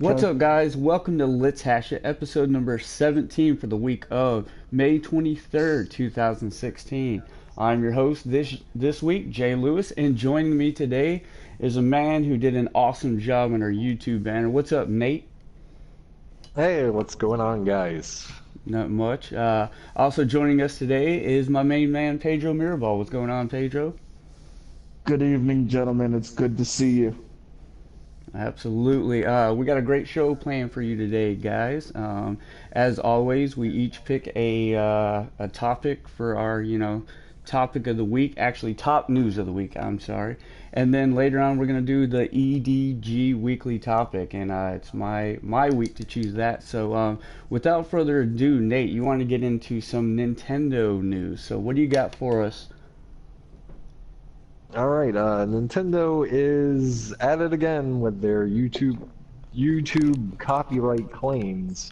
What's up, guys? Welcome to Let's Hash It, episode number 17 for the week of May 23rd, 2016. I'm your host this week, Jay Lewis, and joining me today is a man who did an awesome job on our YouTube banner. What's up, Nate? Hey, what's going on, guys? Not much. Also joining us today is my main man, Pedro Mirabal. What's going on, Pedro? Good evening, gentlemen. It's good to see you. Absolutely. We got a great show planned for you today, guys. As always, we each pick a topic for our, topic of the week. Actually, top news of the week. I'm sorry. And then later on, we're gonna do the EDG weekly topic, and it's my week to choose that. So, without further ado, Nate, you want to get into some Nintendo news. So, what do you got for us? All right, Nintendo is at it again with their YouTube copyright claims.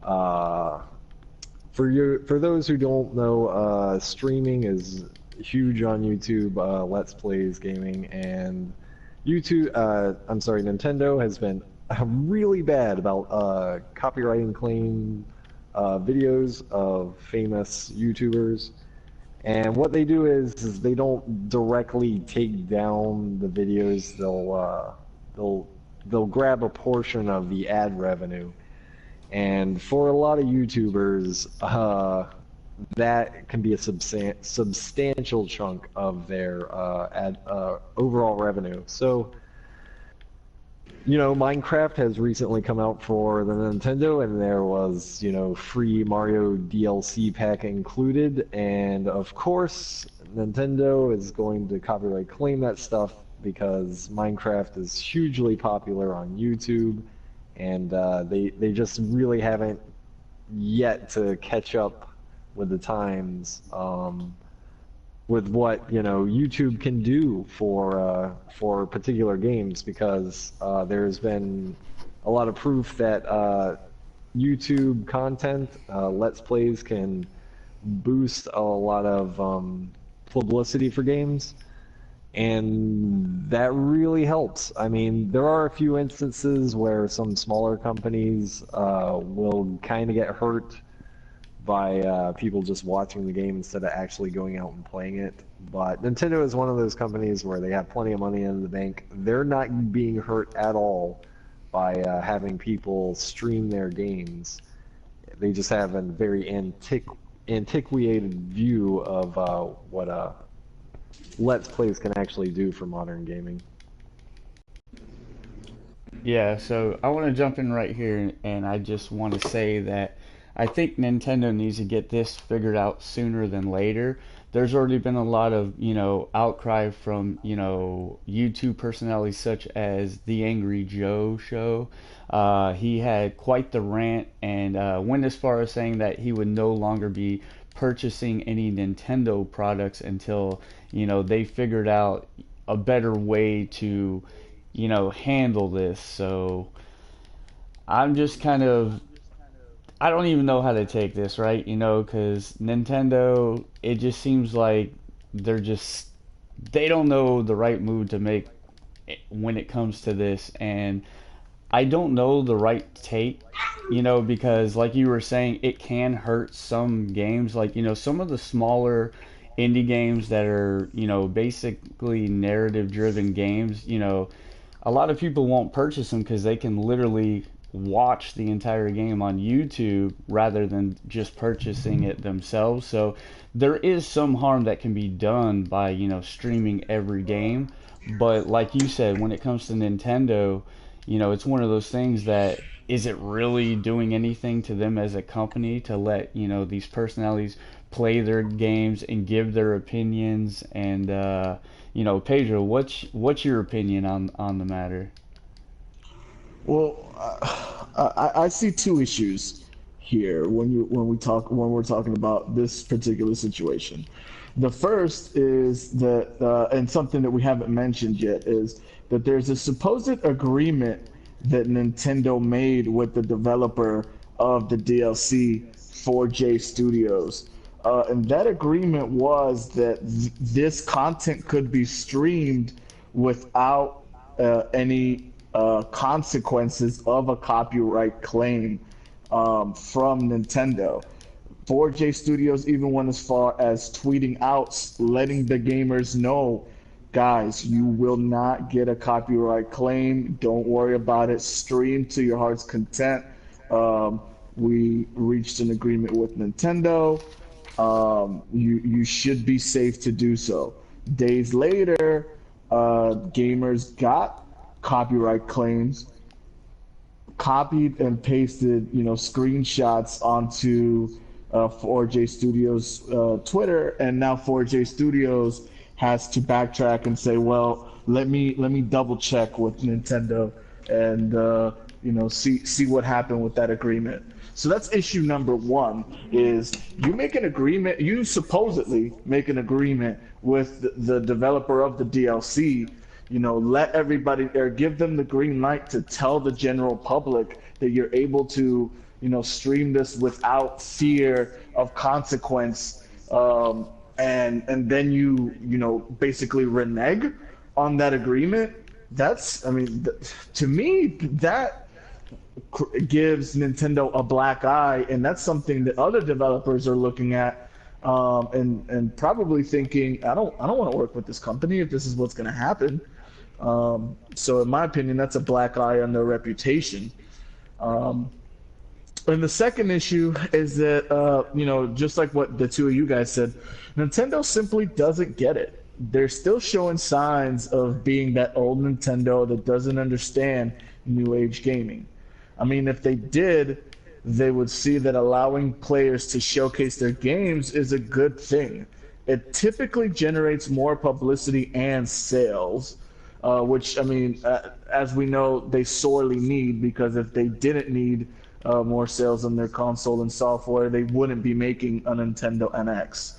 For those who don't know, streaming is huge on YouTube. Let's Plays gaming and Nintendo has been really bad about copywriting claim videos of famous YouTubers. And what they do is they don't directly take down the videos. They'll grab a portion of the ad revenue, and for a lot of YouTubers, that can be a substantial chunk of their overall revenue. So, Minecraft has recently come out for the Nintendo, and there was, free Mario DLC pack included, and of course, Nintendo is going to copyright claim that stuff because Minecraft is hugely popular on YouTube, and they just really haven't yet to catch up with the times. With what YouTube can do for particular games, because there's been a lot of proof that YouTube content, Let's Plays, can boost a lot of publicity for games, and that really helps. I mean, there are a few instances where some smaller companies will kind of get hurt by people just watching the game instead of actually going out and playing it. But Nintendo is one of those companies where they have plenty of money in the bank. They're not being hurt at all by having people stream their games. They just have a very antiquated view of what Let's Plays can actually do for modern gaming. Yeah, so I want to jump in right here, and I just want to say that I think Nintendo needs to get this figured out sooner than later. There's already been a lot of, outcry from, YouTube personalities such as the Angry Joe show. He had quite the rant and went as far as saying that he would no longer be purchasing any Nintendo products until, they figured out a better way to, handle this. So I'm just kind of I don't even know how to take this, right? Because Nintendo, it just seems like they don't know the right move to make when it comes to this. And I don't know the right take, because like you were saying, it can hurt some games. Like, some of the smaller indie games that are, basically narrative driven games, a lot of people won't purchase them because they can literally watch the entire game on YouTube rather than just purchasing it themselves. So there is some harm that can be done by, streaming every game. But like you said, when it comes to Nintendo, it's one of those things that is it really doing anything to them as a company to let, these personalities play their games and give their opinions? And Pedro, what's your opinion on the matter? Well, I see two issues here when we're talking about this particular situation. The first is that, and something that we haven't mentioned yet, is that there's a supposed agreement that Nintendo made with the developer of the DLC for J Studios. And that agreement was that this content could be streamed without any consequences of a copyright claim from Nintendo. 4J Studios even went as far as tweeting out, letting the gamers know, guys, you will not get a copyright claim. Don't worry about it. Stream to your heart's content. Um, we reached an agreement with Nintendo. You should be safe to do so. Days later, gamers got copyright claims, copied and pasted, screenshots onto 4J Studios Twitter, and now 4J Studios has to backtrack and say, well, let me double check with Nintendo and see what happened with that agreement. So that's issue number one: is you make an agreement, you supposedly make an agreement with the developer of the DLC. Let everybody there, give them the green light to tell the general public that you're able to, stream this without fear of consequence, and then basically renege on that agreement. That's, I mean, to me, that gives Nintendo a black eye, and that's something that other developers are looking at, and probably thinking, I don't want to work with this company if this is what's going to happen. So in my opinion, that's a black eye on their reputation. And the second issue is that, just like what the two of you guys said, Nintendo simply doesn't get it. They're still showing signs of being that old Nintendo that doesn't understand new age gaming. I mean, if they did, they would see that allowing players to showcase their games is a good thing. It typically generates more publicity and sales, which, I mean, as we know, they sorely need, because if they didn't need more sales on their console and software, they wouldn't be making a Nintendo NX.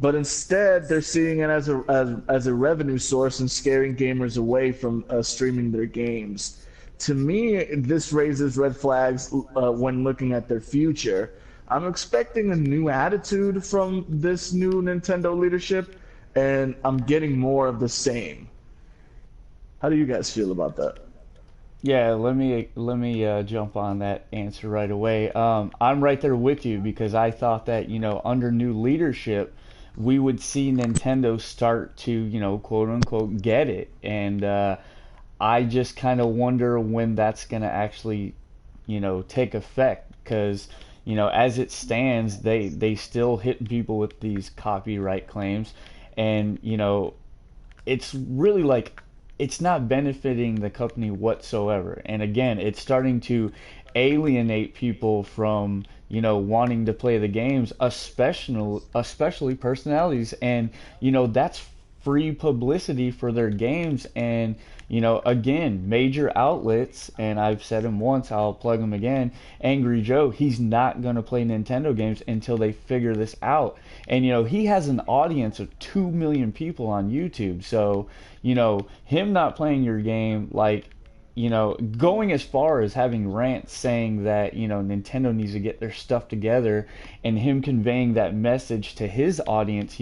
But instead, they're seeing it as a revenue source and scaring gamers away from streaming their games. To me, this raises red flags when looking at their future. I'm expecting a new attitude from this new Nintendo leadership, and I'm getting more of the same. How do you guys feel about that? Yeah, let me jump on that answer right away. I'm right there with you because I thought that under new leadership we would see Nintendo start to quote unquote get it, and I just kind of wonder when that's gonna actually take effect because as it stands they still hit people with these copyright claims, and it's really like it's not benefiting the company whatsoever. And again, it's starting to alienate people from, wanting to play the games, especially personalities. And, that's free publicity for their games. And, again, major outlets, and I've said him once, I'll plug him again, Angry Joe, he's not going to play Nintendo games until they figure this out. And, he has an audience of 2 million people on YouTube. So, him not playing your game, like, going as far as having rants saying that, Nintendo needs to get their stuff together, and him conveying that message to his audience,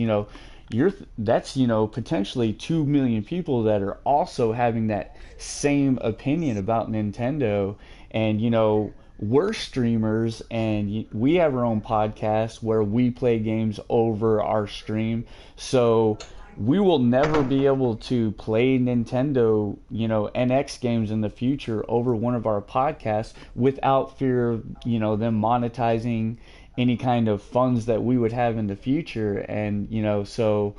that's potentially 2 million people that are also having that same opinion about Nintendo. And we're streamers and we have our own podcast where we play games over our stream, so we will never be able to play Nintendo, NX games in the future over one of our podcasts without fear of, them monetizing any kind of funds that we would have in the future. And, so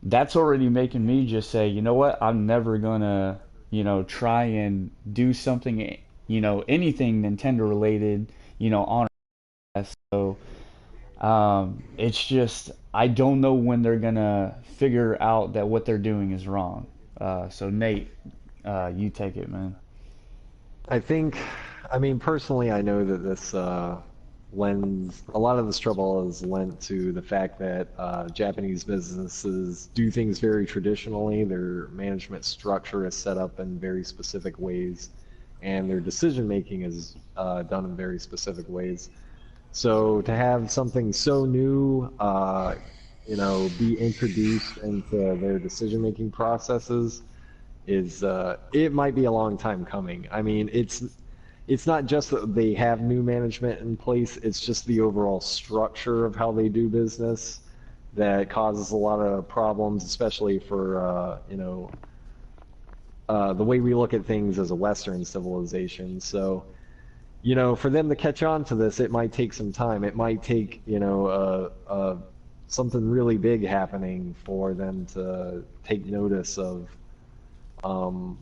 that's already making me just say, you know what, I'm never gonna, try and do something, anything Nintendo related, on our podcast. So it's just I don't know when they're gonna figure out that what they're doing is wrong. So Nate, you take it, man. I think, I mean, personally, I know that this lends, a lot of this trouble is lent to the fact that Japanese businesses do things very traditionally. Their management structure is set up in very specific ways, and their decision making is done in very specific ways. So to have something so new, be introduced into their decision making processes is it might be a long time coming. I mean, it's not just that they have new management in place, it's just the overall structure of how they do business that causes a lot of problems, especially for the way we look at things as a Western civilization. So, for them to catch on to this, it might take some time. It might take, something really big happening for them to take notice of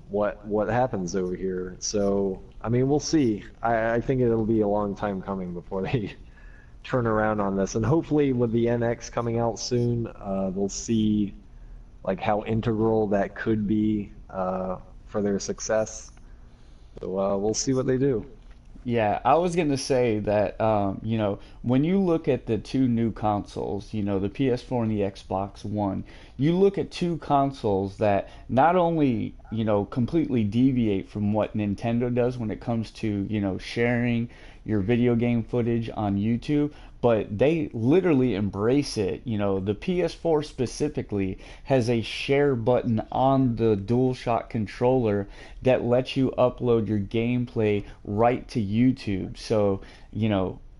what happens over here. So, I mean, we'll see. I think it'll be a long time coming before they turn around on this, and hopefully with the NX coming out soon, they'll see like how integral that could be for their success. So we'll see what they do. Yeah, I was gonna say that when you look at the two new consoles, the PS4 and the Xbox One, you look at two consoles that not only, completely deviate from what Nintendo does when it comes to, sharing your video game footage on YouTube, but they literally embrace it. The PS4 specifically has a share button on the DualShock controller that lets you upload your gameplay right to YouTube. So,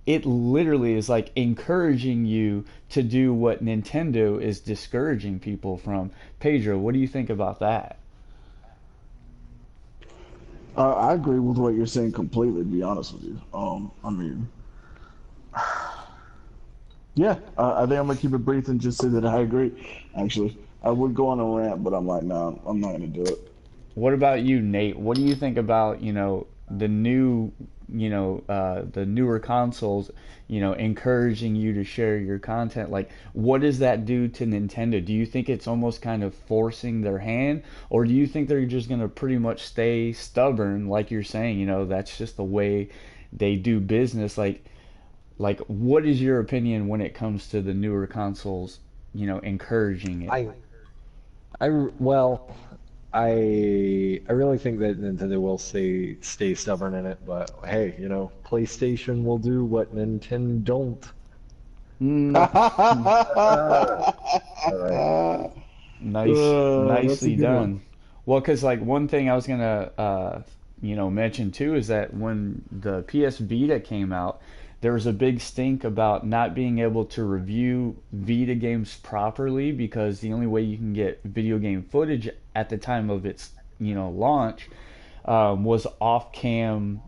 it literally is like encouraging you to do what Nintendo is discouraging people from. Pedro, what do you think about that? I agree with what you're saying completely. To be honest with you, I mean, yeah, I think I'm gonna keep it brief and just say that I agree. Actually, I would go on a rant, but I'm like, no, I'm not gonna do it. What about you, Nate? What do you think about, the new, the newer consoles, encouraging you to share your content? Like, what does that do to Nintendo? Do you think it's almost kind of forcing their hand, or do you think they're just going to pretty much stay stubborn, like you're saying, that's just the way they do business? Like, what is your opinion when it comes to the newer consoles, encouraging it? I well, I really think that Nintendo will stay stubborn in it, but hey, PlayStation will do what Nintendo don't. Mm, All right. That's a nicely good one. done. Well, because like one thing I was gonna mention too is that when the PS Vita came out, there was a big stink about not being able to review Vita games properly because the only way you can get video game footage at the time of its launch was off cam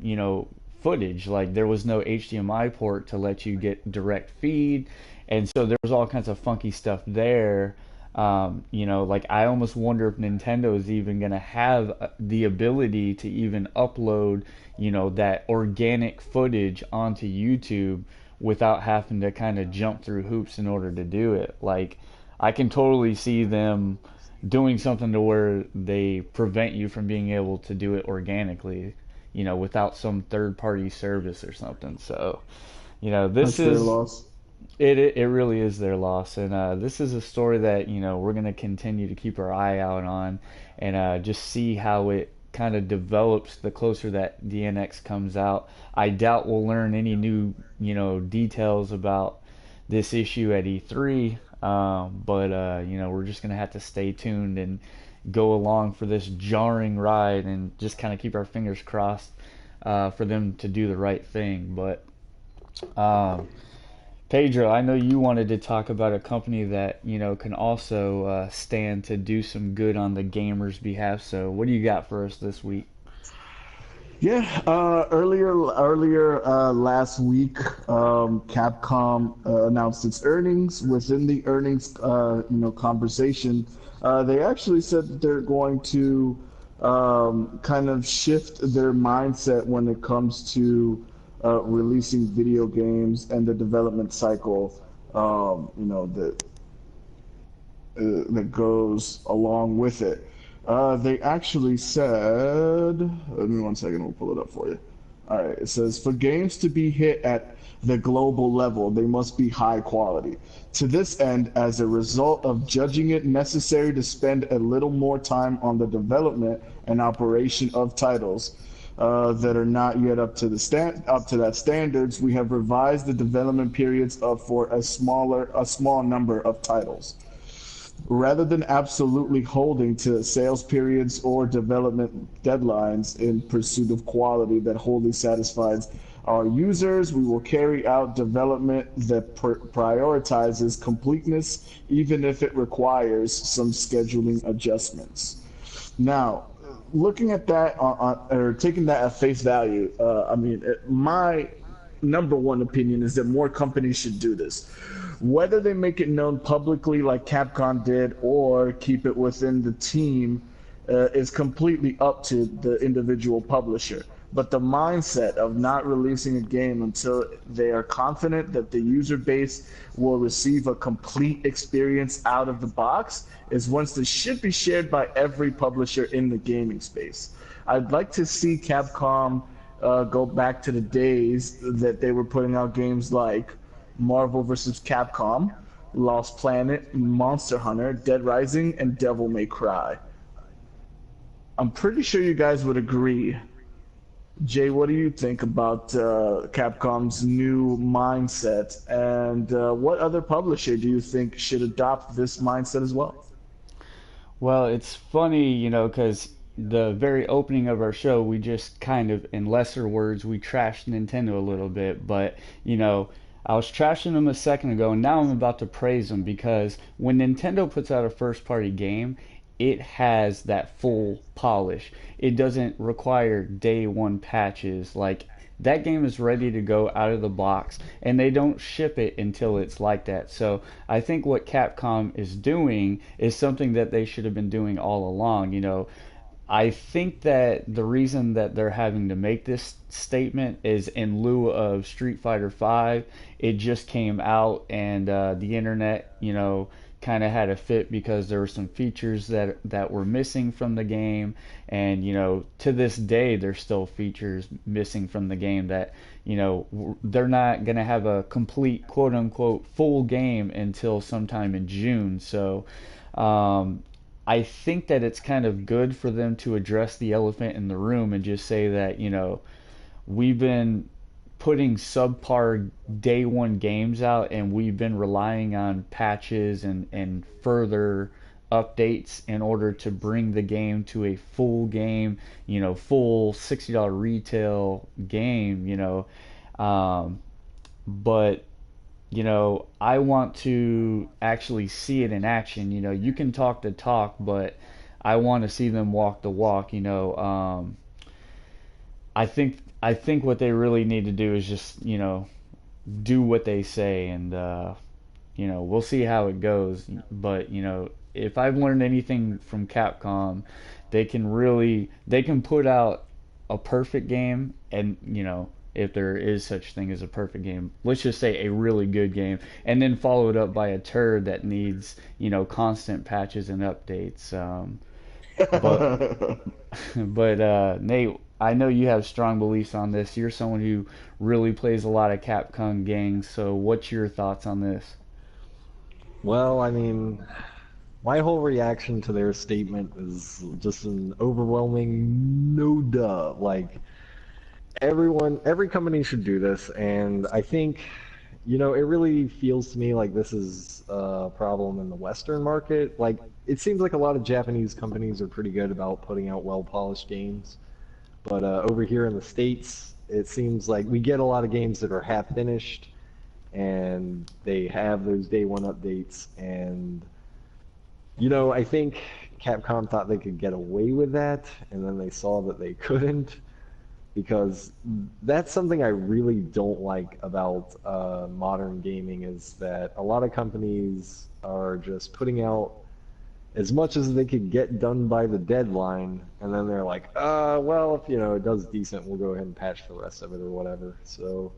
footage. Like there was no HDMI port to let you get direct feed, and so there was all kinds of funky stuff there. Like I almost wonder if Nintendo is even going to have the ability to even upload, that organic footage onto YouTube without having to kind of jump through hoops in order to do it. Like I can totally see them doing something to where they prevent you from being able to do it organically, without some third party service or something. So, this That's their is loss. it really is their loss, and this is a story that we're going to continue to keep our eye out on, and just see how it kind of develops the closer that the NX comes out. I doubt we'll learn any new details about this issue at E3, but we're just going to have to stay tuned and go along for this jarring ride, and just kind of keep our fingers crossed for them to do the right thing. But um, Pedro, I know you wanted to talk about a company that, can also stand to do some good on the gamers' behalf. So, what do you got for us this week? Yeah, earlier last week, Capcom announced its earnings. Within the earnings, conversation, they actually said that they're going to kind of shift their mindset when it comes to releasing video games and the development cycle, that that goes along with it. They actually said, let me 1 second, we'll pull it up for you. All right, it says for games to be hit at the global level, they must be high quality. To this end, as a result of judging it necessary to spend a little more time on the development and operation of titles that are not yet up to that standards, we have revised the development periods for a small number of titles. rather than absolutely holding to sales periods or development deadlines in pursuit of quality that wholly satisfies our users, we will carry out development that prioritizes completeness, even if it requires some scheduling adjustments. Now, looking at that or taking that at face value, I mean, my number one opinion is that more companies should do this. Whether they make it known publicly like Capcom did or keep it within the team is completely up to the individual publisher. But the mindset of not releasing a game until they are confident that the user base will receive a complete experience out of the box is one that should be shared by every publisher in the gaming space. I'd like to see Capcom go back to the days that they were putting out games like Marvel vs. Capcom, Lost Planet, Monster Hunter, Dead Rising, and Devil May Cry. I'm pretty sure you guys would agree. Jay, what do you think about Capcom's new mindset, and what other publisher do you think should adopt this mindset as well? Well, it's funny, because the very opening of our show, we just kind of, in lesser words, we trashed Nintendo a little bit. But, you know, I was trashing them a second ago, and now I'm about to praise them because when Nintendo puts out a first party game, it has that full polish. It doesn't require day one patches. Like, that game is ready to go out of the box, and they don't ship it until it's like that. So I think what Capcom is doing is something that they should have been doing all along. I think that the reason that they're having to make this statement is in lieu of Street Fighter V. It just came out, and the internet, kind of had a fit because there were some features that were missing from the game, and to this day there's still features missing from the game that they're not gonna have a complete quote unquote full game until sometime in June. So I think that it's kind of good for them to address the elephant in the room and just say that, we've been putting subpar day one games out, and we've been relying on patches and further updates in order to bring the game to a full game, full $60 retail game, but I want to actually see it in action. You can talk the talk, but I want to see them walk the walk. I think what they really need to do is just do what they say, and we'll see how it goes. But if I've learned anything from Capcom, they can put out a perfect game, and if there is such thing as a perfect game, let's just say a really good game, and then follow it up by a turd that needs constant patches and updates. But but Nate, I know you have strong beliefs on this. You're someone who really plays a lot of Capcom games. So what's your thoughts on this? Well, I mean, my whole reaction to their statement is just an overwhelming no duh. Like, every company should do this, and I think, it really feels to me like this is a problem in the Western market. Like, it seems like a lot of Japanese companies are pretty good about putting out well-polished games, but over here in the States, it seems like we get a lot of games that are half finished, and they have those day one updates, and I think Capcom thought they could get away with that, and then they saw that they couldn't, because that's something I really don't like about modern gaming, is that a lot of companies are just putting out as much as they could get done by the deadline, and then they're like, well, if it does decent, we'll go ahead and patch the rest of it or whatever. So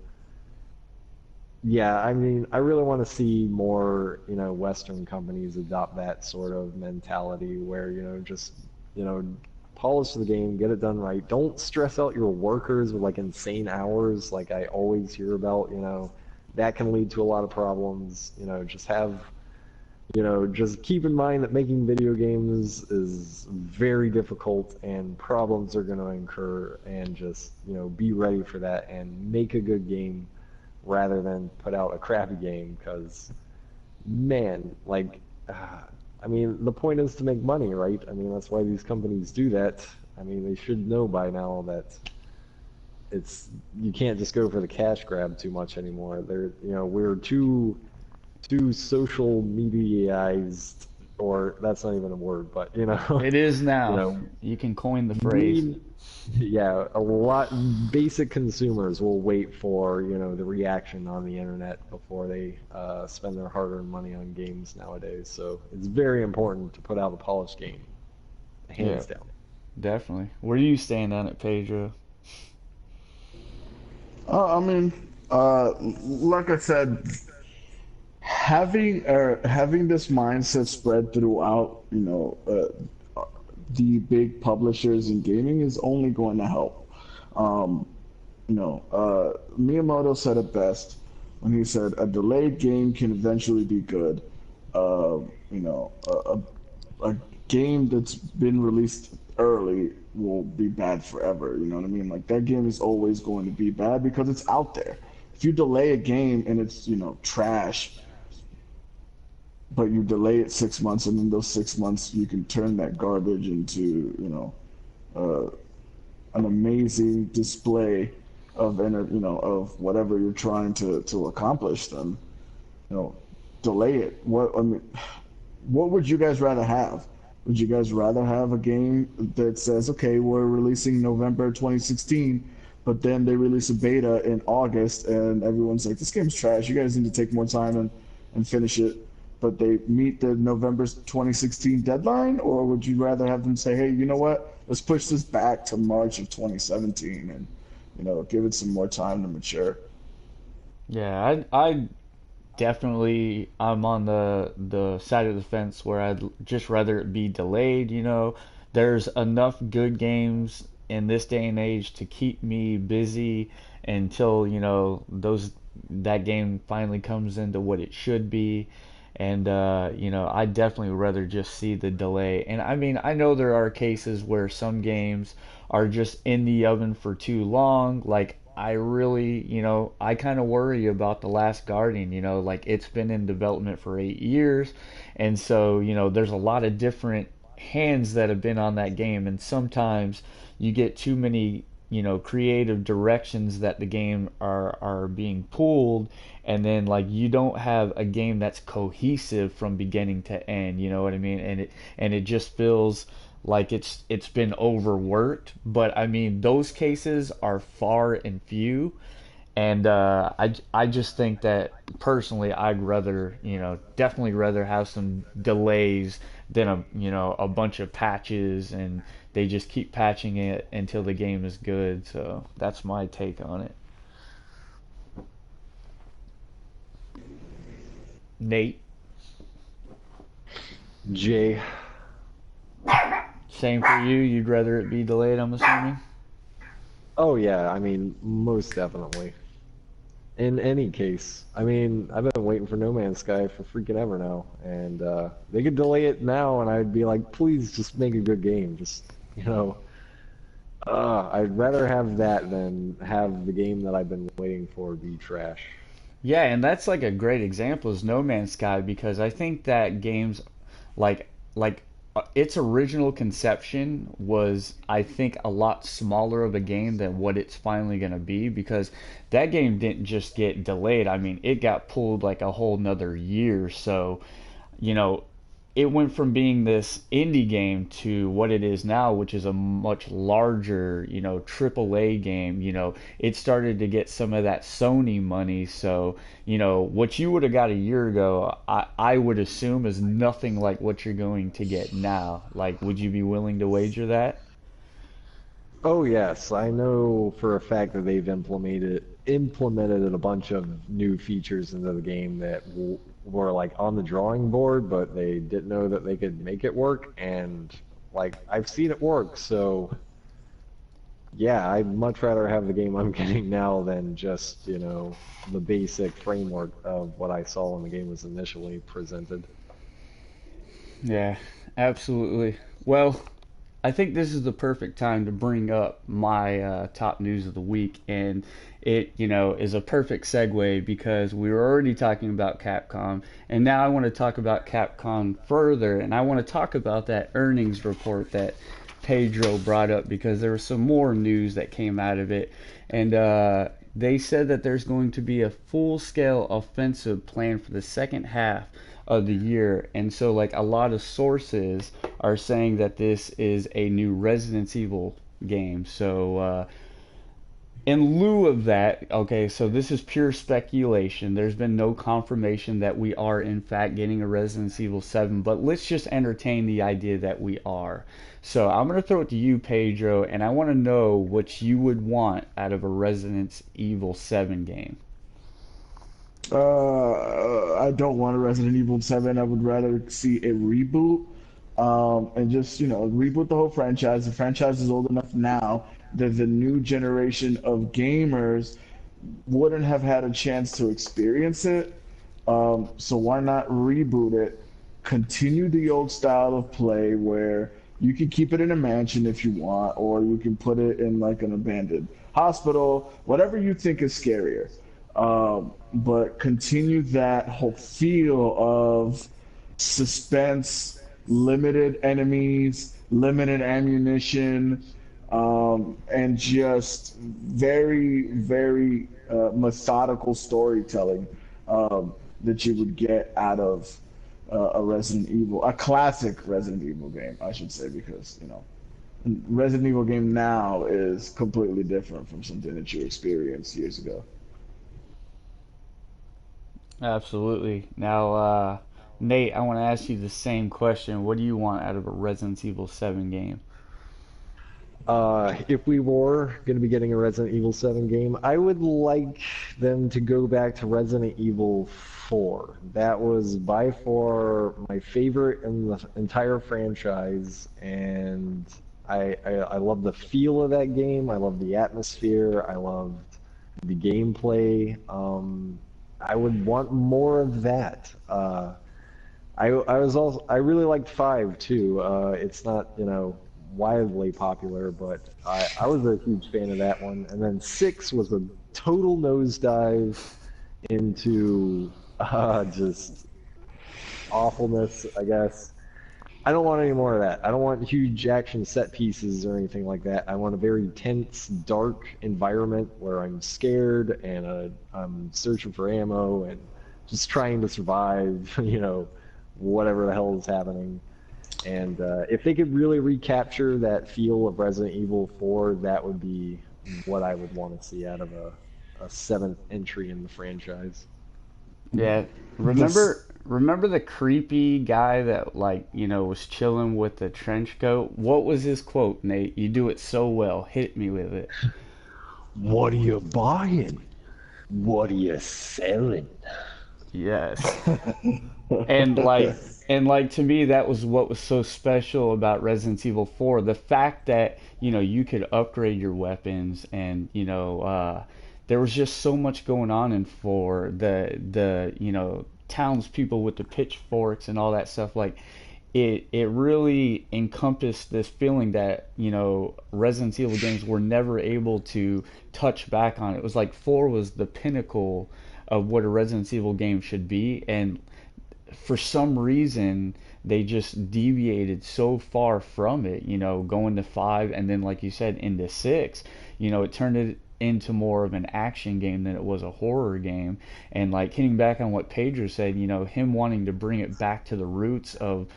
yeah, I mean, I really want to see more, Western companies adopt that sort of mentality where, just, you know, polish the game, get it done right. Don't stress out your workers with like insane hours like I always hear about, that can lead to a lot of problems. Just keep in mind that making video games is very difficult and problems are going to incur, and just, be ready for that and make a good game rather than put out a crappy game, because man, like, I mean, the point is to make money, right? I mean, that's why these companies do that. I mean, they should know by now that it's you can't just go for the cash grab too much anymore. We're too social mediaized, or that's not even a word, but It is you now. know, You can coin the phrase. we, yeah, a lot basic consumers will wait for, the reaction on the internet before they spend their hard-earned money on games nowadays. So it's very important to put out a polished game, Yeah, hands down. definitely. Where do you stand on it, Pedro? I mean, like I said, having this mindset spread throughout, the big publishers in gaming is only going to help. Um, Miyamoto said it best when he said, "A delayed game can eventually be good." Uh, a game that's been released early will be bad forever. You know what I mean? Like that game is always going to be bad because it's out there. If you delay a game and it's trash, but you delay it 6 months, and in those 6 months you can turn that garbage into uh, an amazing display of of whatever you're trying to accomplish. Then you know delay it. What would you guys rather have? Would you guys rather have a game that says, okay, we're releasing November 2016, but then they release a beta in August and everyone's like, this game's trash. You guys need to take more time and finish it, but they meet the November 2016 deadline? Or would you rather have them say, hey, you know what? Let's push this back to March of 2017 and, give it some more time to mature? Yeah, I definitely I'm on the side of the fence where I'd just rather it be delayed, you know. There's enough good games in this day and age to keep me busy until, those that game finally comes into what it should be. And I definitely rather just see the delay. And I mean, I know there are cases where some games are just in the oven for too long. Like I really, I kind of worry about The Last Guardian, like it's been in development for 8 years. And so, there's a lot of different hands that have been on that game. And sometimes you get too many, creative directions that the game are being pulled. And then like you don't have a game that's cohesive from beginning to end, you know what I mean? And it just feels like it's been overworked. But I mean, those cases are far and few, and I just think that personally, I'd rather, definitely rather have some delays than a bunch of patches, and they just keep patching it until the game is good. So that's my take on it. Nate, Jay, same for you. You'd rather it be delayed, I'm assuming. oh yeah, I mean, most definitely. In any case, I mean, I've been waiting for No Man's Sky for freaking ever now, and they could delay it now, and I'd be like, please, just make a good game. Just, I'd rather have that than have the game that I've been waiting for be trash. Yeah, and that's like a great example is No Man's Sky because I think that games like its original conception was I think a lot smaller of a game than what it's finally going to be because that game didn't just get delayed. I mean, it got pulled like a whole nother year. So, you know, it went from being this indie game to what it is now, which is a much larger, AAA game. It started to get some of that Sony money. So, what you would have got a year ago, I would assume is nothing like what you're going to get now. Like, would you be willing to wager that? Oh yes, I know for a fact that they've implemented a bunch of new features into the game that were like on the drawing board, but they didn't know that they could make it work. And like I've seen it work, so yeah, I'd much rather have the game I'm getting now than just the basic framework of what I saw when the game was initially presented. Yeah, absolutely. Well, I think this is the perfect time to bring up my top news of the week, and it, is a perfect segue because we were already talking about Capcom, and now I want to talk about Capcom further, and I want to talk about that earnings report that Pedro brought up because there was some more news that came out of it, and they said that there's going to be a full-scale offensive plan for the second half of the year. And so, like, a lot of sources are saying that this is a new Resident Evil game. So, in lieu of that, okay, so this is pure speculation. There's been no confirmation that we are, in fact, getting a Resident Evil 7, but let's just entertain the idea that we are. So, I'm going to throw it to you, Pedro, and I want to know what you would want out of a Resident Evil 7 game. I don't want a Resident Evil 7. I would rather see a reboot, and just, reboot the whole franchise. The franchise is old enough now that the new generation of gamers wouldn't have had a chance to experience it. So why not reboot it? Continue the old style of play where you can keep it in a mansion if you want, or you can put it in like an abandoned hospital, whatever you think is scarier. But continue that whole feel of suspense, limited enemies, limited ammunition, and just very, very methodical storytelling that you would get out of a classic Resident Evil game, I should say, because Resident Evil game now is completely different from something that you experienced years ago. Absolutely. Now, Nate, I want to ask you the same question. What do you want out of a Resident Evil 7 game? If we were going to be getting a Resident Evil 7 game, I would like them to go back to Resident Evil 4. That was by far my favorite in the entire franchise, and I love the feel of that game. I love the atmosphere. I loved the gameplay. I would want more of that. I really liked 5 too. It's not, widely popular, but I was a huge fan of that one. And then 6 was a total nosedive into just awfulness, I guess. I don't want any more of that. I don't want huge action set pieces or anything like that. I want a very tense, dark environment where I'm scared and I'm searching for ammo and just trying to survive, whatever the hell is happening. And if they could really recapture that feel of Resident Evil 4, that would be what I would want to see out of a seventh entry in the franchise. Yeah, remember the creepy guy that was chilling with the trench coat? What was his quote, Nate? You do it so well. Hit me with it. What are you buying? What are you selling? Yes. And to me that was what was so special about Resident Evil 4, the fact that you could upgrade your weapons, and there was just so much going on in 4. The townspeople with the pitchforks and all that stuff, like it really encompassed this feeling that Resident Evil games were never able to touch back on. It was like 4 was the pinnacle of what a Resident Evil game should be, and for some reason they just deviated so far from it, going to 5, and then like you said into 6, it turned it into more of an action game than it was a horror game. And like hitting back on what Pedro said, him wanting to bring it back to the roots of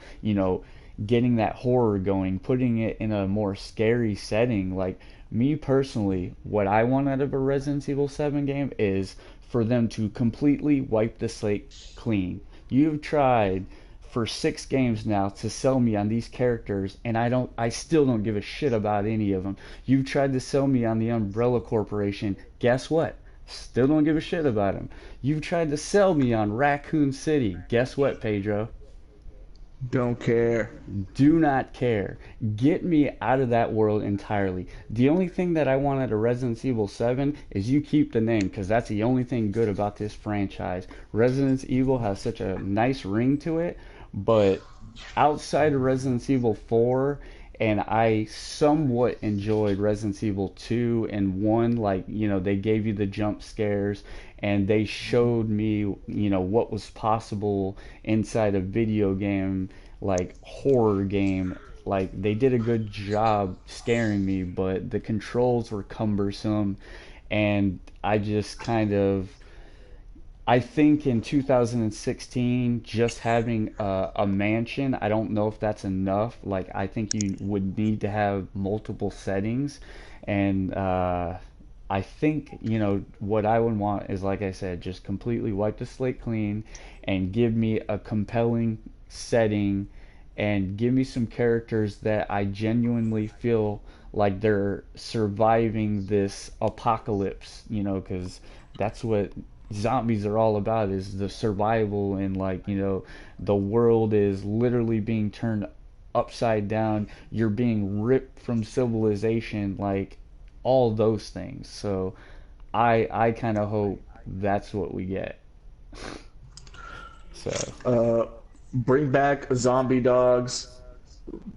getting that horror going, putting it in a more scary setting. Like, me personally, what I want out of a Resident Evil 7 game is for them to completely wipe the slate clean. You've tried for 6 games now to sell me on these characters, and I still don't give a shit about any of them. You've tried to sell me on the Umbrella Corporation. Guess what? Still don't give a shit about them. You've tried to sell me on Raccoon City. Guess what, Pedro? Don't care. Do not care. Get me out of that world entirely. The only thing that I want out of Resident Evil 7 is you keep the name, because that's the only thing good about this franchise. Resident Evil has such a nice ring to it, but outside of Resident Evil 4 and I somewhat enjoyed Resident Evil 2 and 1. Like, they gave you the jump scares and they showed me, what was possible inside a video game, like horror game. Like, they did a good job scaring me, but the controls were cumbersome, and I just kind of I think in 2016, just having a mansion, I don't know if that's enough. Like, I think you would need to have multiple settings. And I think, what I would want is, like I said, just completely wipe the slate clean and give me a compelling setting and give me some characters that I genuinely feel like they're surviving this apocalypse, because that's what zombies are all about, is the survival, and like, the world is literally being turned upside down, you're being ripped from civilization, like all those things. So I kind of hope that's what we get. So Uh, bring back zombie dogs.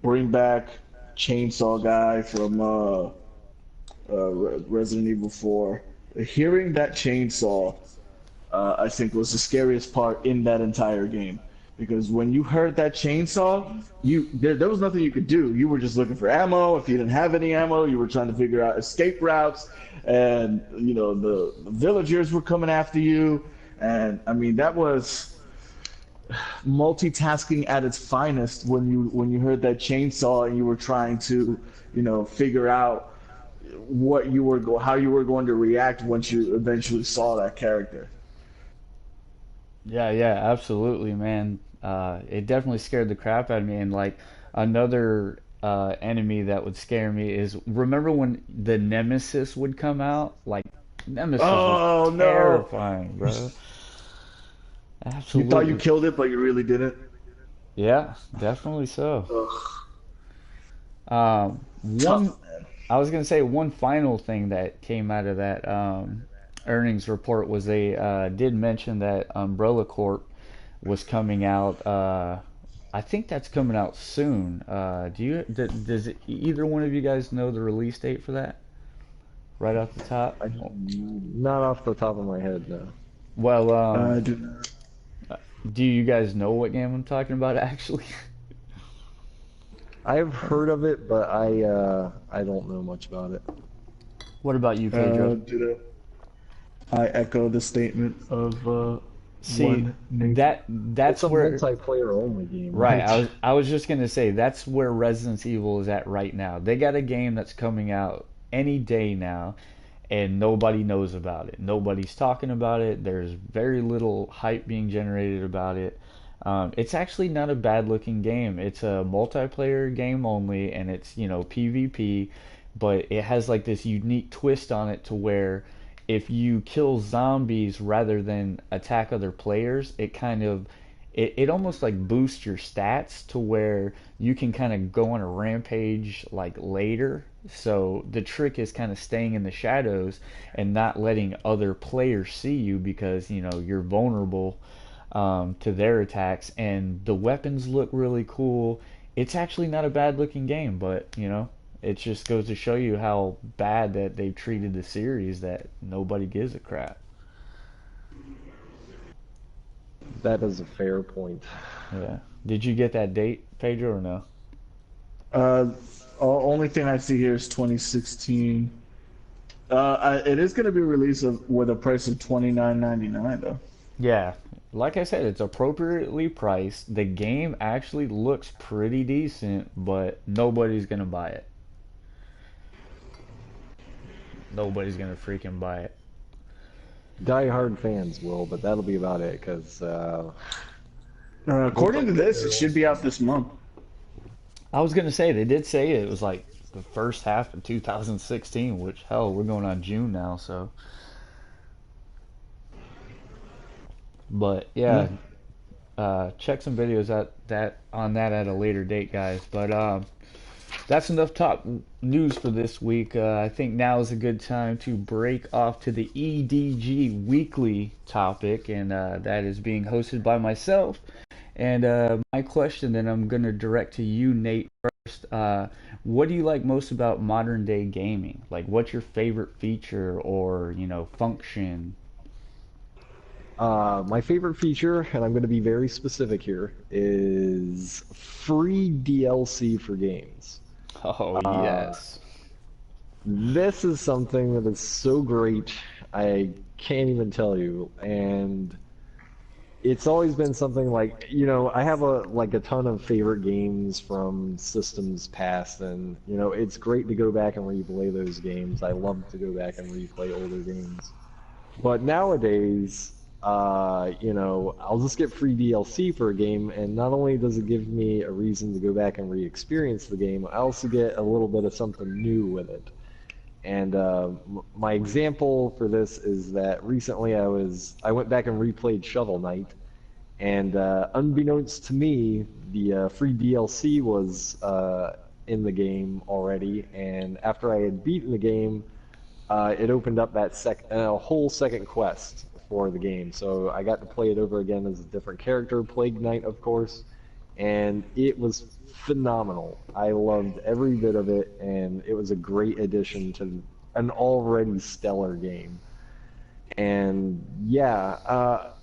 Bring back Chainsaw Guy from Resident Evil 4. Hearing that chainsaw, I think, was the scariest part in that entire game. Because when you heard that chainsaw, there was nothing you could do. You were just looking for ammo. If you didn't have any ammo, you were trying to figure out escape routes, and the villagers were coming after you. And I mean, that was multitasking at its finest when you heard that chainsaw and you were trying to figure out how you were going to react once you eventually saw that character. yeah, yeah, absolutely, man. It definitely scared the crap out of me. And like another enemy that would scare me is, remember when the Nemesis would come out? Like, Nemesis was Oh no, terrifying, bro. you thought you Absolutely. killed it but you really didn't. Yeah, definitely so. Ugh, One, tough, man. I was gonna say one final thing that came out of that earnings report was they did mention that Umbrella Corp was coming out. I think that's coming out soon. Does either one of you guys know the release date for that? Right off the top? Not off the top of my head, no. Well, I do not. do you guys know what game I'm talking about actually? I've heard of it, but I don't know much about it. What about you, Pedro? Did I echo the statement of See, one Nathan? It's that's a where. multiplayer only game, Right. right? I was just gonna say that's where Resident Evil is at right now. They got a game that's coming out any day now, and nobody knows about it. Nobody's talking about it. There's very little hype being generated about it. It's actually not a bad looking game. It's a multiplayer game only, and it's, PvP, but it has like this unique twist on it to where if you kill zombies rather than attack other players, it almost like boosts your stats to where you can kind of go on a rampage like later. So the trick is kind of staying in the shadows and not letting other players see you, because you're vulnerable to their attacks. And the weapons look really cool. It's actually not a bad looking game, but it just goes to show you how bad that they've treated the series, that nobody gives a crap. That is a fair point. Yeah. Did you get that date, Pedro, or no? Uh, Only thing I see here is 2016. It is going to be released with a price of 29.99 though. Yeah. Like I said, it's appropriately priced. The game actually looks pretty decent, but nobody's gonna buy it. Nobody's gonna freaking buy it. Die-hard fans will, but that'll be about it, because According to this, it should be out this month. I was gonna say they did say it was like the first half of 2016, which hell, we're going on June now, so. But Yeah. yeah, check some videos at a later date, guys. But that's enough top news for this week. I think now is a good time to break off to the EDG weekly topic, and that is being hosted by myself. And my question that I'm going to direct to you, Nate, first. first, what do you like most about modern day gaming? Like, what's your favorite feature or, function? My favorite feature, and I'm going to be very specific here, is free DLC for games. Oh, yes. This is something that is so great, I can't even tell you. And it's always been something like, I have a ton of favorite games from systems past, and it's great to go back and replay those games. I love to go back and replay older games. But nowadays, I'll just get free DLC for a game, and not only does it give me a reason to go back and re-experience the game, I also get a little bit of something new with it. And my example for this is that recently I went back and replayed Shovel Knight, and unbeknownst to me, the free DLC was in the game already. And after I had beaten the game, it opened up that a whole second quest for the game. So I got to play it over again as a different character, Plague Knight, of course, and it was phenomenal. I loved every bit of it, and it was a great addition to an already stellar game. And yeah,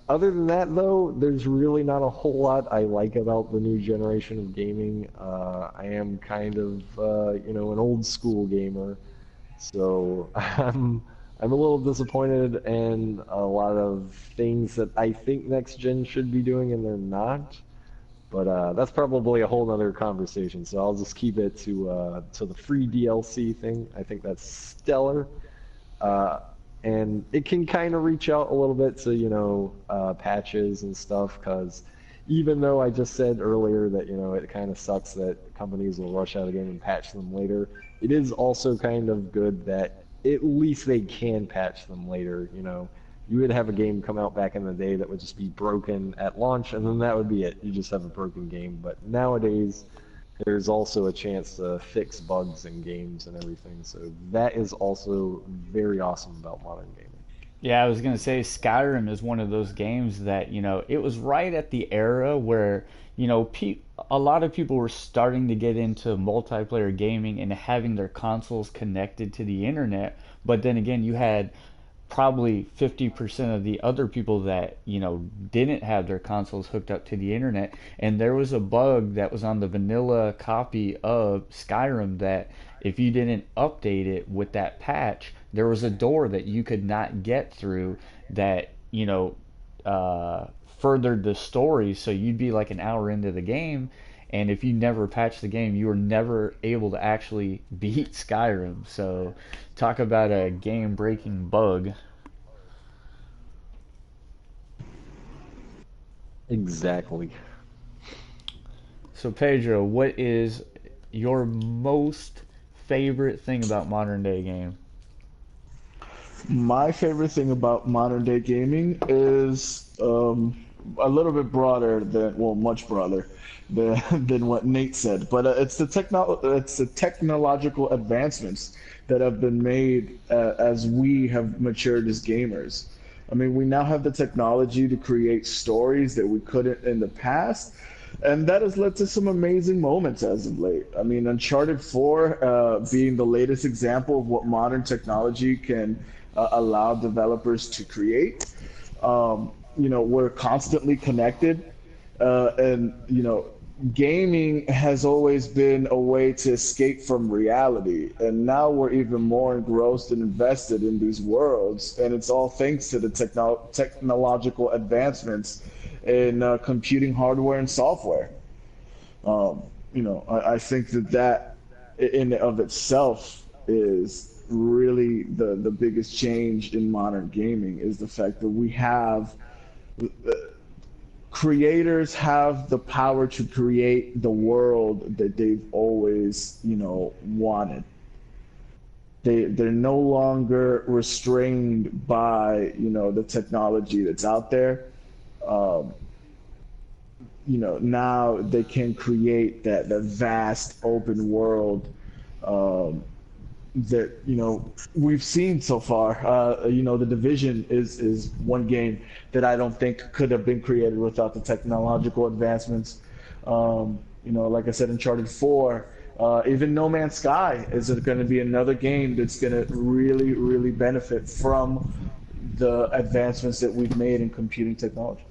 other than that though, there's really not a whole lot I like about the new generation of gaming. I am kind of, an old school gamer, so I'm a little disappointed in a lot of things that I think next gen should be doing and they're not. But that's probably a whole nother conversation. So I'll just keep it to the free DLC thing. I think that's stellar, and it can kind of reach out a little bit to patches and stuff. Because even though I just said earlier that it kind of sucks that companies will rush out a game and patch them later, it is also kind of good that at least they can patch them later. You would have a game come out back in the day that would just be broken at launch, and then that would be it. You just have a broken game. But nowadays, there's also a chance to fix bugs in games and everything. So that is also very awesome about modern gaming. Yeah, I was gonna say Skyrim is one of those games that it was right at the era where a lot of people were starting to get into multiplayer gaming and having their consoles connected to the internet. But then again, you had probably 50% of the other people that didn't have their consoles hooked up to the internet, and there was a bug that was on the vanilla copy of Skyrim that if you didn't update it with that patch, there was a door that you could not get through that furthered the story. So you'd be like an hour into the game, and if you never patched the game, you were never able to actually beat Skyrim. So talk about a game breaking bug. Exactly. So Pedro, what is your most favorite thing about modern day game? My favorite thing about modern day gaming is a little bit broader than, well, much broader than, than what Nate said. But it's the technological advancements that have been made as we have matured as gamers. I mean, we now have the technology to create stories that we couldn't in the past, and that has led to some amazing moments as of late. I mean, Uncharted 4 being the latest example of what modern technology can allow developers to create. We're constantly connected, and gaming has always been a way to escape from reality, and now we're even more engrossed and invested in these worlds, and it's all thanks to the technological advancements in computing hardware and software. I think that in and of itself is really the biggest change in modern gaming, is the fact that we have creators have the power to create the world that they've always wanted. They're no longer restrained by the technology that's out there. um, now they can create that vast open world, um, that we've seen so far. The Division is one game that I don't think could have been created without the technological advancements. Like I said, Uncharted 4 Even No Man's Sky is going to be another game that's going to really, really benefit from the advancements that we've made in computing technology.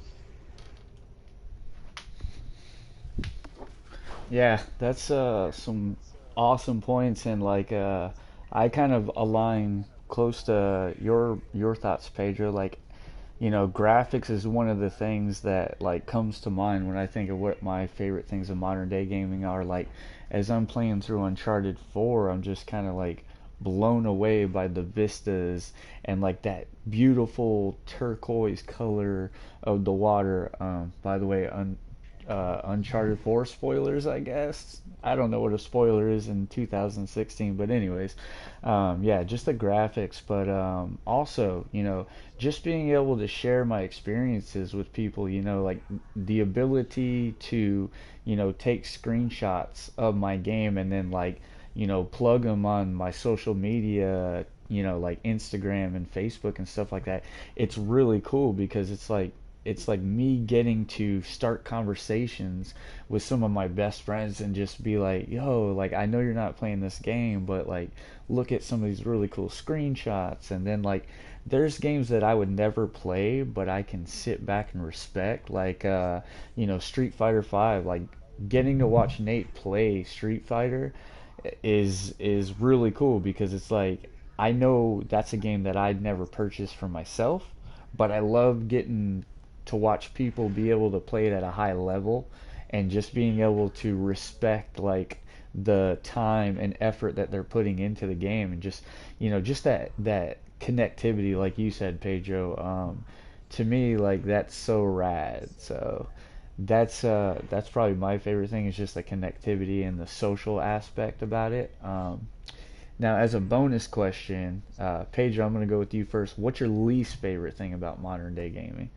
Yeah, that's some awesome points, and like I kind of align close to your thoughts, Pedro. Like, graphics is one of the things that like comes to mind when I think of what my favorite things of modern day gaming are. Like, as I'm playing through Uncharted 4, I'm just kind of like blown away by the vistas and like that beautiful turquoise color of the water. By the way, Uncharted 4 spoilers, I guess. I don't know what a spoiler is in 2016, but anyways, yeah, just the graphics, but also, just being able to share my experiences with people, like the ability to, take screenshots of my game and then like, plug them on my social media, like Instagram and Facebook and stuff like that. It's really cool because it's like me getting to start conversations with some of my best friends and just be like, yo, like I know you're not playing this game, but like look at some of these really cool screenshots. And then like there's games that I would never play, but I can sit back and respect, like Street Fighter 5. Like getting to watch Nate play Street Fighter is really cool because it's like I know that's a game that I'd never purchased for myself, but I love getting to watch people be able to play it at a high level and just being able to respect like the time and effort that they're putting into the game, and just that connectivity like you said, Pedro. To me, like that's so rad. So that's probably my favorite thing, is just the connectivity and the social aspect about it. Now, as a bonus question, Pedro, I'm going to go with you first. What's your least favorite thing about modern day gaming?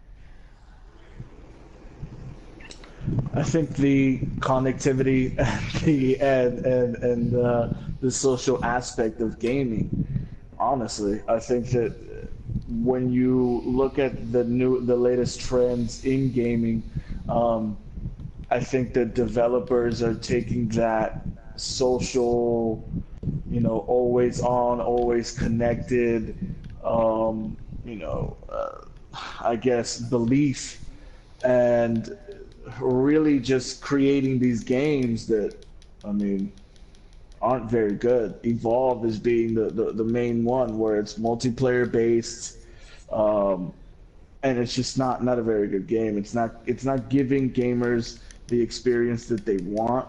I think the connectivity, the social aspect of gaming. Honestly, I think that when you look at the latest trends in gaming, um, I think that developers are taking that social, always on, always connected, um, you know, uh, I guess belief, and really just creating these games that, I mean, aren't very good. Evolve is being the main one where it's multiplayer based, um, and it's just not a very good game. It's not giving gamers the experience that they want.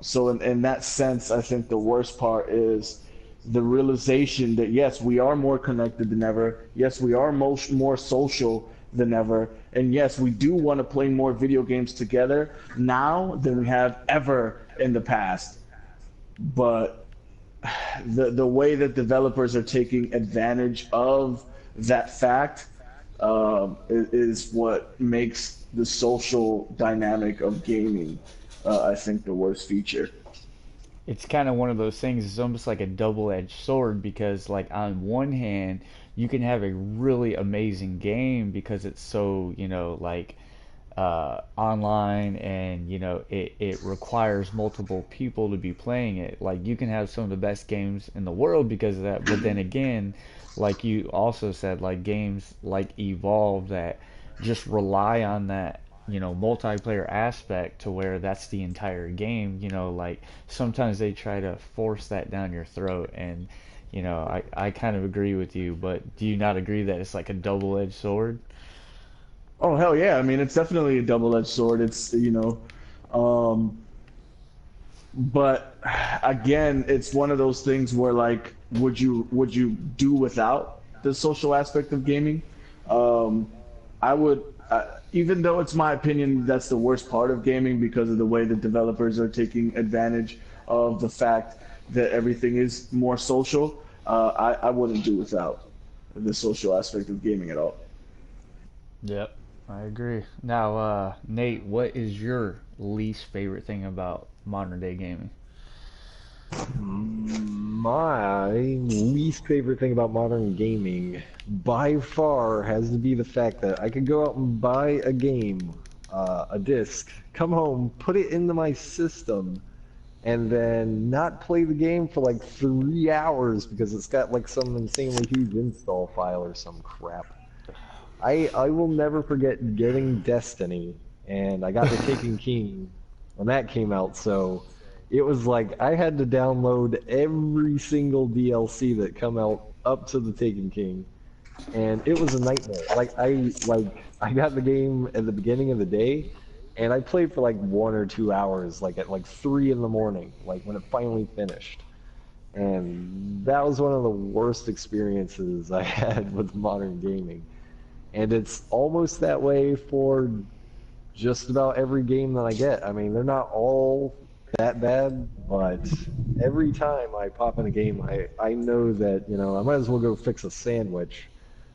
So in that sense, I think the worst part is the realization that yes, we are more connected than ever. Yes, we are more social than ever. And yes, we do want to play more video games together now than we have ever in the past. But the way that developers are taking advantage of that fact, is what makes the social dynamic of gaming, I think, the worst feature. It's kind of one of those things. It's almost like a double-edged sword because, like, on one hand, you can have a really amazing game because it's so, like online, and it requires multiple people to be playing it. Like you can have some of the best games in the world because of that, but then again, like you also said, like games like Evolve that just rely on that multiplayer aspect to where that's the entire game. Like sometimes they try to force that down your throat, and I kind of agree with you, but do you not agree that it's like a double-edged sword? Oh hell yeah! I mean, it's definitely a double-edged sword. It's um, but again, it's one of those things where like, would you do without the social aspect of gaming? Um, I would, even though it's my opinion that's the worst part of gaming because of the way that developers are taking advantage of the fact that everything is more social. I wouldn't do without the social aspect of gaming at all. Yep, I agree. Now, Nate, what is your least favorite thing about modern day gaming? My least favorite thing about modern gaming, by far, has to be the fact that I could go out and buy a game, a disc, come home, put it into my system, and then not play the game for like 3 hours because it's got like some insanely huge install file or some crap. I will never forget getting Destiny, and I got the Taken King when that came out. So it was like I had to download every single DLC that come out up to the Taken King, and it was a nightmare. I got the game at the beginning of the day, and I played for like 1 or 2 hours, like at like 3 in the morning, like when it finally finished. And that was one of the worst experiences I had with modern gaming. And it's almost that way for just about every game that I get. I mean, they're not all that bad, but every time I pop in a game, I know that, I might as well go fix a sandwich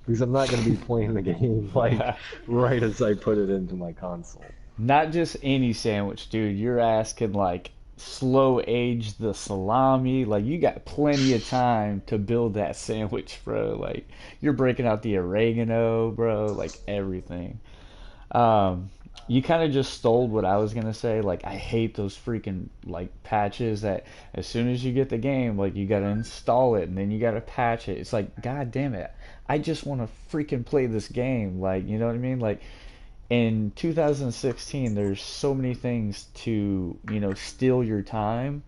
because I'm not going to be playing the game like right as I put it into my console. Not just any sandwich, dude. Your ass can like slow age the salami. Like you got plenty of time to build that sandwich, bro. Like you're breaking out the oregano, bro. Like everything. Um, you kind of just stole what I was gonna say. Like I hate those freaking like patches that as soon as you get the game, like you gotta install it and then you gotta patch it. It's like, god damn it. I just want to freaking play this game. Like, you know what I mean? Like in 2016 there's so many things to steal your time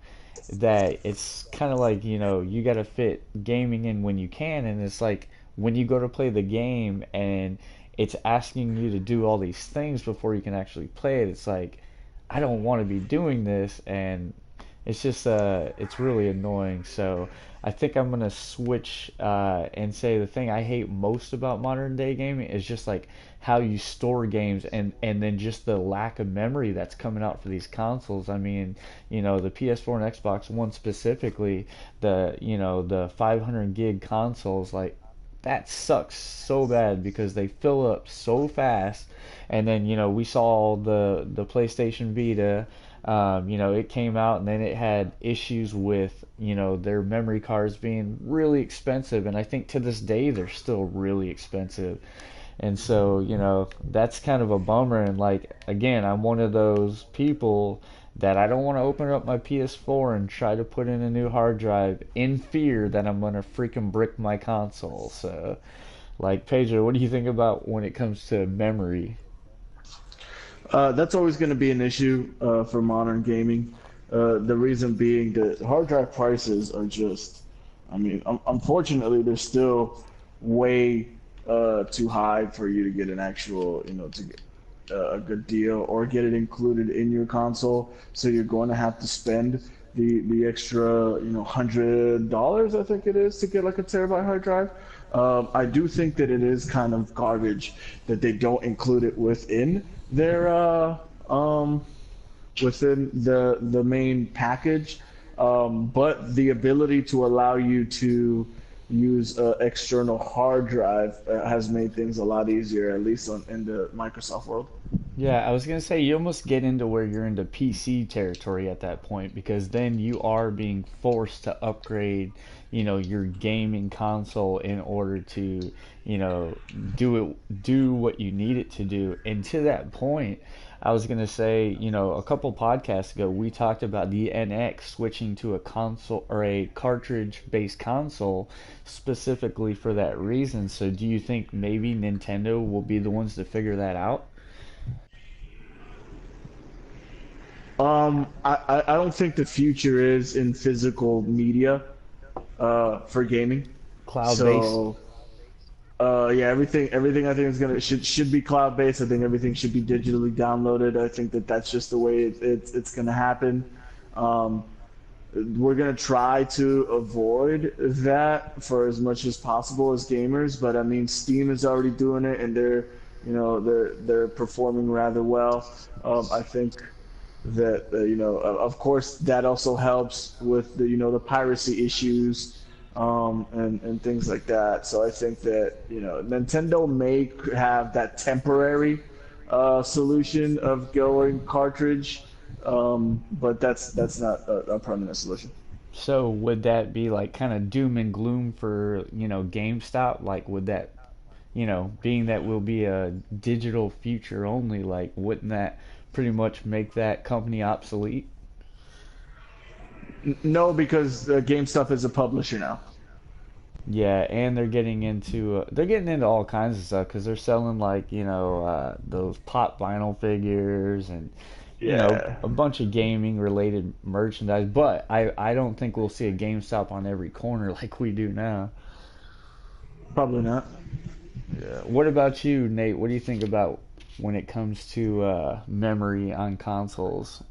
that it's kind of like you got to fit gaming in when you can, and it's like when you go to play the game and it's asking you to do all these things before you can actually play it, it's like I don't want to be doing this, and it's just it's really annoying. So I think I'm gonna switch and say the thing I hate most about modern day gaming is just like how you store games, and then just the lack of memory that's coming out for these consoles. I mean, the PS4 and Xbox One specifically, the 500 gig consoles, like that sucks so bad because they fill up so fast. And then we saw the PlayStation Vita. It came out and then it had issues with their memory cards being really expensive, and I think to this day they're still really expensive. And so, that's kind of a bummer. And like, again, I'm one of those people that I don't want to open up my PS4 and try to put in a new hard drive in fear that I'm going to freaking brick my console. So, like, Pedro, what do you think about when it comes to memory? That's always going to be an issue for modern gaming. The reason being that hard drive prices are just, I mean, unfortunately, they're still way too high for you to get an actual, to get a good deal or get it included in your console. So you're going to have to spend the extra, $100, I think it is, to get like a terabyte hard drive. I do think that it is kind of garbage that they don't include it their um, within the main package. But the ability to allow you to use an external hard drive has made things a lot easier, at least in the Microsoft world. Yeah, I was gonna say you almost get into where you're into PC territory at that point, because then you are being forced to upgrade, your gaming console in order to, you know, do what you need it to do. And to that point, I was gonna say, a couple podcasts ago we talked about the NX switching to a console or a cartridge-based console specifically for that reason. So do you think maybe Nintendo will be the ones to figure that out? I don't think the future is in physical media for gaming. Cloud based. So yeah, everything I think is gonna should be cloud based. I think everything should be digitally downloaded. I think that that's just the way it's gonna happen. Um, we're gonna try to avoid that for as much as possible as gamers. But I mean, Steam is already doing it, and they're performing rather well. I think that of course that also helps with the piracy issues and things like that. So I think that Nintendo may have that temporary solution of going cartridge, but that's not a permanent solution. So would that be like kind of doom and gloom for, GameStop? Like would that, being that will be a digital future only, like wouldn't that pretty much make that company obsolete? No, because GameStop is a publisher now. Yeah, and they're getting into all kinds of stuff because they're selling like those pop vinyl figures and Yeah, a bunch of gaming related merchandise. But I don't think we'll see a GameStop on every corner like we do now. probably not. Yeah. What about you, Nate? What do you think about when it comes to memory on consoles?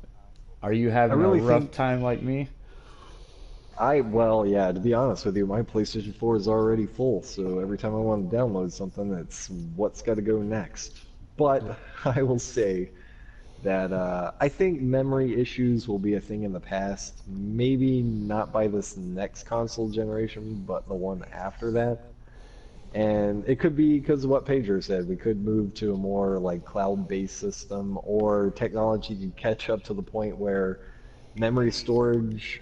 Are you I having a really rough think time like me? well, yeah, to be honest with you, my PlayStation 4 is already full, so every time I want to download something, it's what's got to go next. But I will say that I think memory issues will be a thing in the past. Maybe not by this next console generation, but the one after that. And it could be because of what Pedro said. We could move to a more like cloud-based system, or technology could catch up to the point where memory storage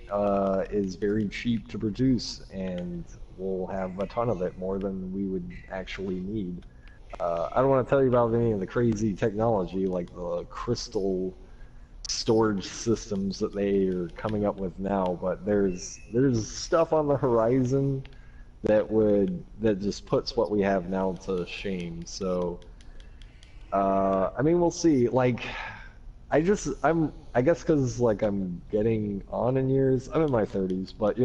is very cheap to produce, and we'll have a ton of it, more than we would actually need. I don't want to tell you about any of the crazy technology like the crystal storage systems that they are coming up with now, but there's stuff on the horizon that just puts what we have now to shame. So I mean, we'll see. Like, I guess because like I'm getting on in years. I'm in my 30s, but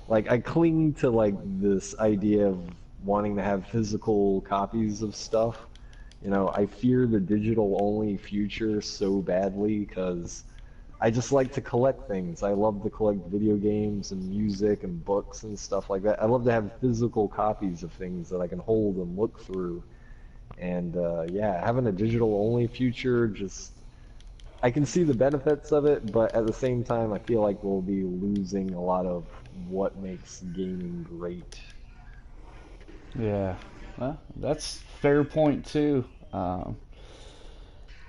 like I cling to like this idea of wanting to have physical copies of stuff. I fear the digital only future so badly because I just like to collect things. I love to collect video games and music and books and stuff like that. I love to have physical copies of things that I can hold and look through. And yeah, having a digital only future, just I can see the benefits of it, but at the same time, I feel like we'll be losing a lot of what makes gaming great. Yeah, well, that's fair point too. Um,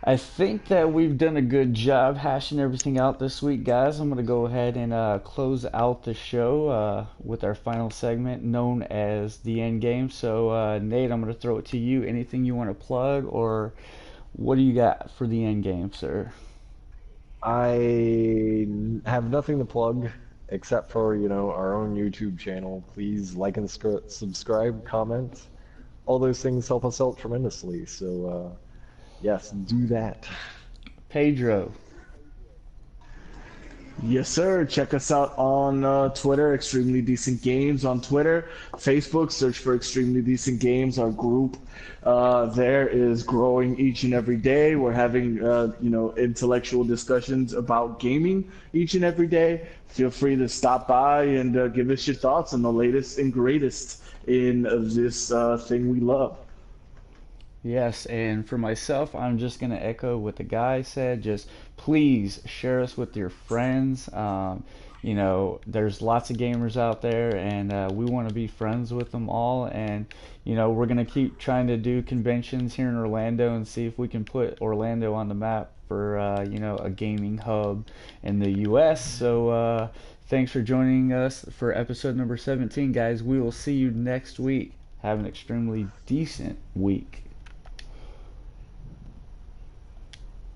I think that we've done a good job hashing everything out this week, guys. I'm going to go ahead and close out the show with our final segment known as the end game. So, Nate, I'm going to throw it to you. Anything you want to plug, or what do you got for the end game, sir? I have nothing to plug except for, our own YouTube channel. Please like and subscribe, comment. All those things help us out tremendously. So, yes, do that. Pedro. Yes, sir. Check us out on Twitter, Extremely Decent Games on Twitter. Facebook, search for Extremely Decent Games. Our group there is growing each and every day. We're having, intellectual discussions about gaming each and every day. Feel free to stop by and give us your thoughts on the latest and greatest in this thing we love. Yes, and for myself, I'm just going to echo what the guy said. Just please share us with your friends. There's lots of gamers out there, and we want to be friends with them all. And, we're going to keep trying to do conventions here in Orlando and see if we can put Orlando on the map for, a gaming hub in the U.S. So, thanks for joining us for episode number 17, guys. We will see you next week. Have an extremely decent week.